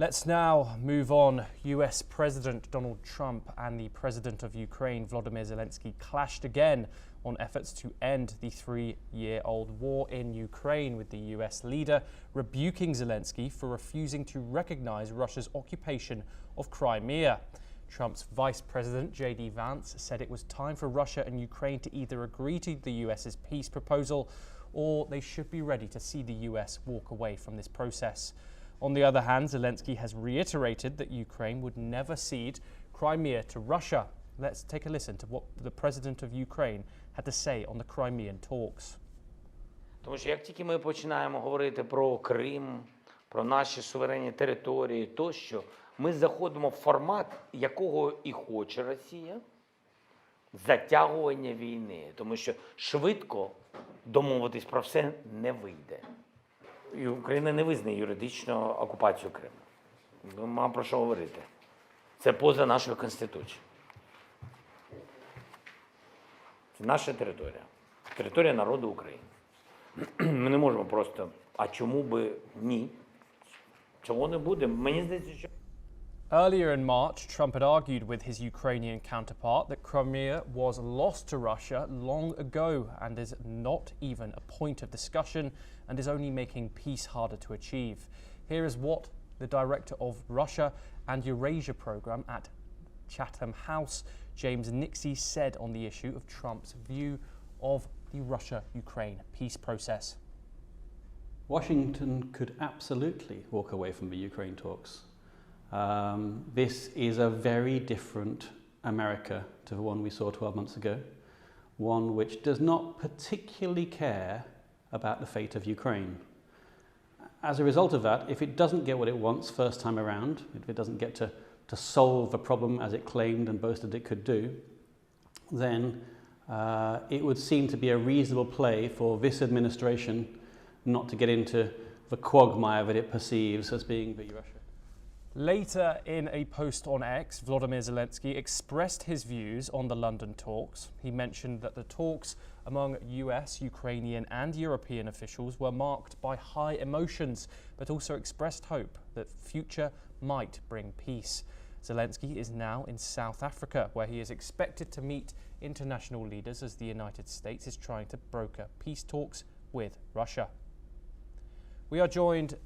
Let's now move on. US President Donald Trump and the President of Ukraine, Volodymyr Zelenskyy, clashed again on efforts to end the three-year-old war in Ukraine, with the US leader rebuking Zelenskyy for refusing to recognize Russia's occupation of Crimea. Trump's Vice President, J.D. Vance, said it was time for Russia and Ukraine to either agree to the US's peace proposal or they should be ready to see the US walk away from this process. On the other hand, Zelenskyy has reiterated that Ukraine would never cede Crimea to Russia. Let's take a listen to what the President of Ukraine had to say on the Crimean talks. Тому що як тільки ми починаємо говорити про Крим, про наші суверенні території тощо, ми заходимо в формат, якого і хоче Росія, затягування війни. Тому що швидко домовитись про все не вийде. І Україна не визнає юридично окупацію Криму. Ми маємо про що говорити. Це поза нашою Конституцією. Це наша територія. Територія народу України. Ми не можемо просто, а чому би ні? Чого не буде? Мені здається, що... Earlier in March, Trump had argued with his Ukrainian counterpart that Crimea was lost to Russia long ago and is not even a point of discussion and is only making peace harder to achieve. Here is what the director of Russia and Eurasia program at Chatham House, James Nixey, said on the issue of Trump's view of the Russia-Ukraine peace process. Washington could absolutely walk away from the Ukraine talks. This is a very different America to the one we saw 12 months ago, one which does not particularly care about the fate of Ukraine. As a result of that, if it doesn't get what it wants first time around, if it doesn't get to solve the problem as it claimed and boasted it could do, then it would seem to be a reasonable play for this administration not to get into the quagmire that it perceives as being the Russia. Later in a post on X, Volodymyr Zelenskyy expressed his views on the London talks. He mentioned that the talks among US, Ukrainian and European officials were marked by high emotions, but also expressed hope that future might bring peace. Zelenskyy is now in South Africa, where he is expected to meet international leaders as the United States is trying to broker peace talks with Russia. We are joined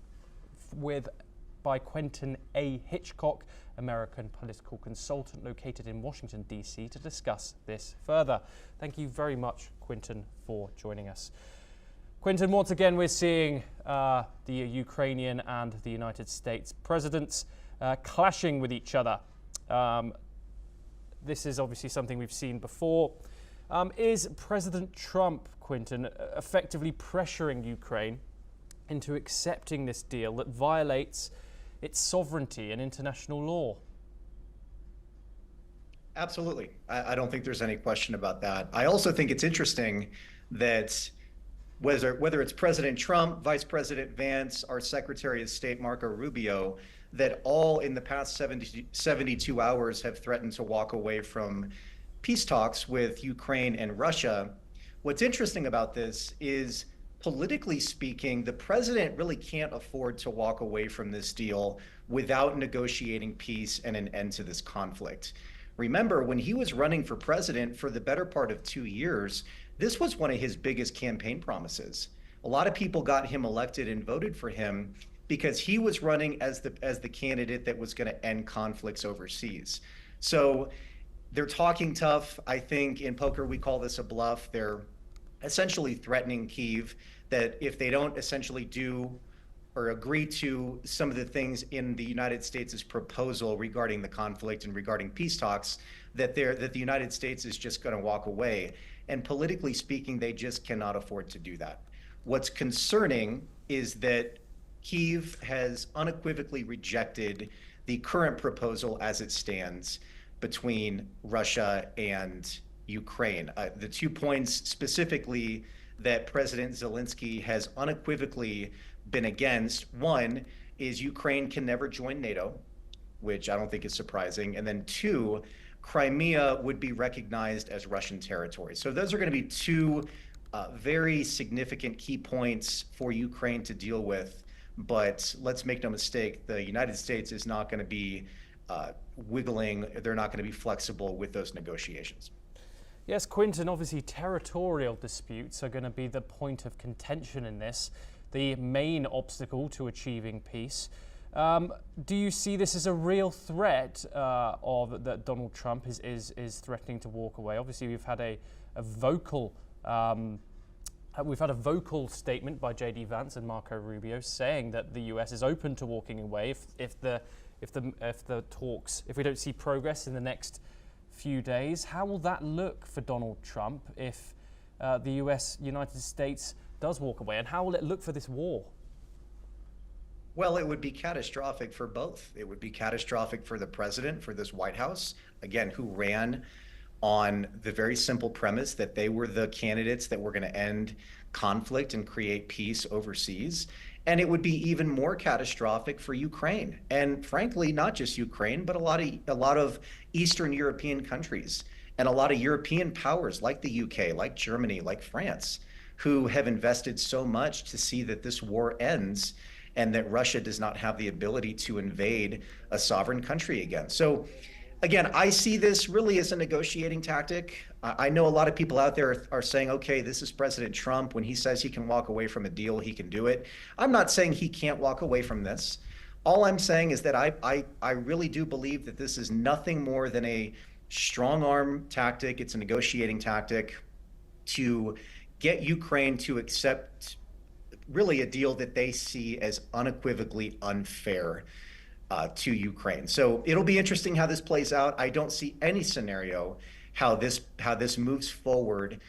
by Quentin A. Hitchcock, American political consultant located in Washington, D.C., to discuss this further. Thank you very much, Quentin, for joining us. Quentin, once again, we're seeing the Ukrainian and the United States presidents clashing with each other. This is obviously something we've seen before. Is President Trump, Quentin, effectively pressuring Ukraine into accepting this deal that violates its sovereignty and international law? Absolutely. I don't think there's any question about that. I also think it's interesting that whether it's President Trump, Vice President Vance, our Secretary of State Marco Rubio, that all in the past 72 hours have threatened to walk away from peace talks with Ukraine and Russia. What's interesting about this is, politically speaking, the president really can't afford to walk away from this deal without negotiating peace and an end to this conflict. Remember, when he was running for president for the better part of 2 years, this was one of his biggest campaign promises. A lot of people got him elected and voted for him because he was running as the candidate that was going to end conflicts overseas. So they're talking tough. I think in poker we call this a bluff. They're essentially threatening Kyiv that if they don't essentially do or agree to some of the things in the United States' proposal regarding the conflict and regarding peace talks, that the United States is just going to walk away. And politically speaking, they just cannot afford to do that. What's concerning is that Kyiv has unequivocally rejected the current proposal as it stands between Russia and Ukraine. The 2 points specifically that President Zelenskyy has unequivocally been against, one is Ukraine can never join NATO, which I don't think is surprising. And then 2, Crimea would be recognized as Russian territory. So those are going to be 2 very significant key points for Ukraine to deal with But let's make no mistake, the United States is not going to be wiggling, they're not going to be flexible with those negotiations. Yes, Quinton, obviously territorial disputes are going to be the point of contention in this, the main obstacle to achieving peace. Do you see this as a real threat that Donald Trump is threatening to walk away? Obviously, we've had a vocal statement by J.D. Vance and Marco Rubio saying that the U.S. is open to walking away if we don't see progress in the next few days. How will that look for Donald Trump if the United States does walk away, and how will it look for this war? Well, it would be catastrophic for both. It would be catastrophic for the president, for this White House, again, who ran on the very simple premise that they were the candidates that were going to end conflict and create peace overseas. And it would be even more catastrophic for Ukraine. And frankly, not just Ukraine, but a lot of Eastern European countries and a lot of European powers like the UK, like Germany, like France, who have invested so much to see that this war ends and that Russia does not have the ability to invade a sovereign country again. So again, I see this really as a negotiating tactic. I know a lot of people out there are saying, okay, this is President Trump. When he says he can walk away from a deal, he can do it. I'm not saying he can't walk away from this. All I'm saying is that I really do believe that this is nothing more than a strong arm tactic. It's a negotiating tactic to get Ukraine to accept really a deal that they see as unequivocally unfair to Ukraine. So it'll be interesting how this plays out. I don't see any scenario how this moves forward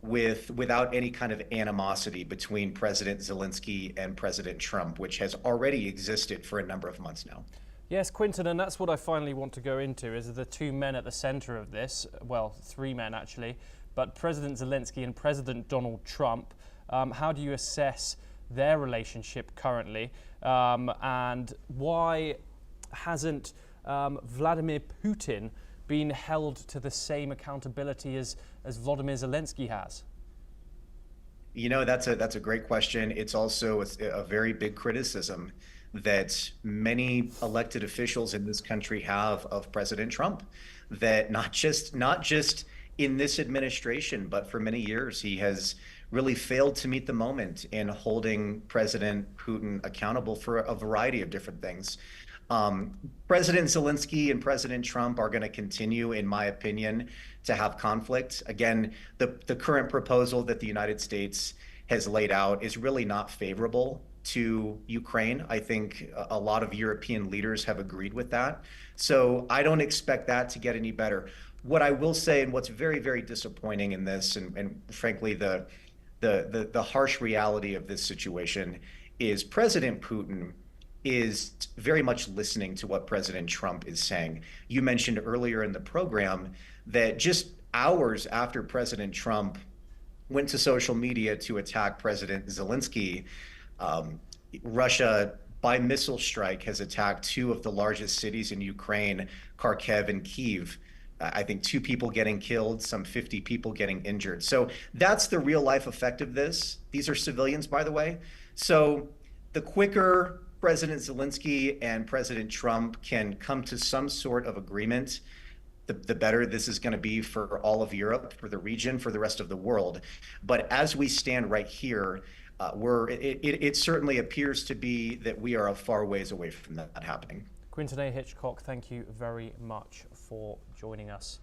without any kind of animosity between President Zelenskyy and President Trump, which has already existed for a number of months now. Yes, Quinton, and that's what I finally want to go into, is the two men at the center of this, well, three men actually, but President Zelenskyy and President Donald Trump. How do you assess their relationship currently, and why hasn't Vladimir Putin been held to the same accountability as Volodymyr Zelenskyy has? You know, that's a great question. It's also a very big criticism that many elected officials in this country have of President Trump, that not just in this administration, but for many years, he has really failed to meet the moment in holding President Putin accountable for a variety of different things. President Zelenskyy and President Trump are going to continue, in my opinion, to have conflict. Again, the current proposal that the United States has laid out is really not favorable to Ukraine. I think a lot of European leaders have agreed with that. So I don't expect that to get any better. What I will say, and what's very, very disappointing in this, and frankly, the harsh reality of this situation, is President Putin is very much listening to what President Trump is saying. You mentioned earlier in the program that just hours after President Trump went to social media to attack President Zelenskyy, Russia, by missile strike, has attacked two of the largest cities in Ukraine, Kharkiv and Kyiv. I think 2 people getting killed, some 50 people getting injured. So that's the real life effect of this. These are civilians, by the way. So the quicker President Zelenskyy and President Trump can come to some sort of agreement, the better this is going to be for all of Europe, for the region, for the rest of the world. But as we stand right here, it certainly appears to be that we are a far ways away from that happening. Quinton A. Hitchcock, thank you very much for joining us.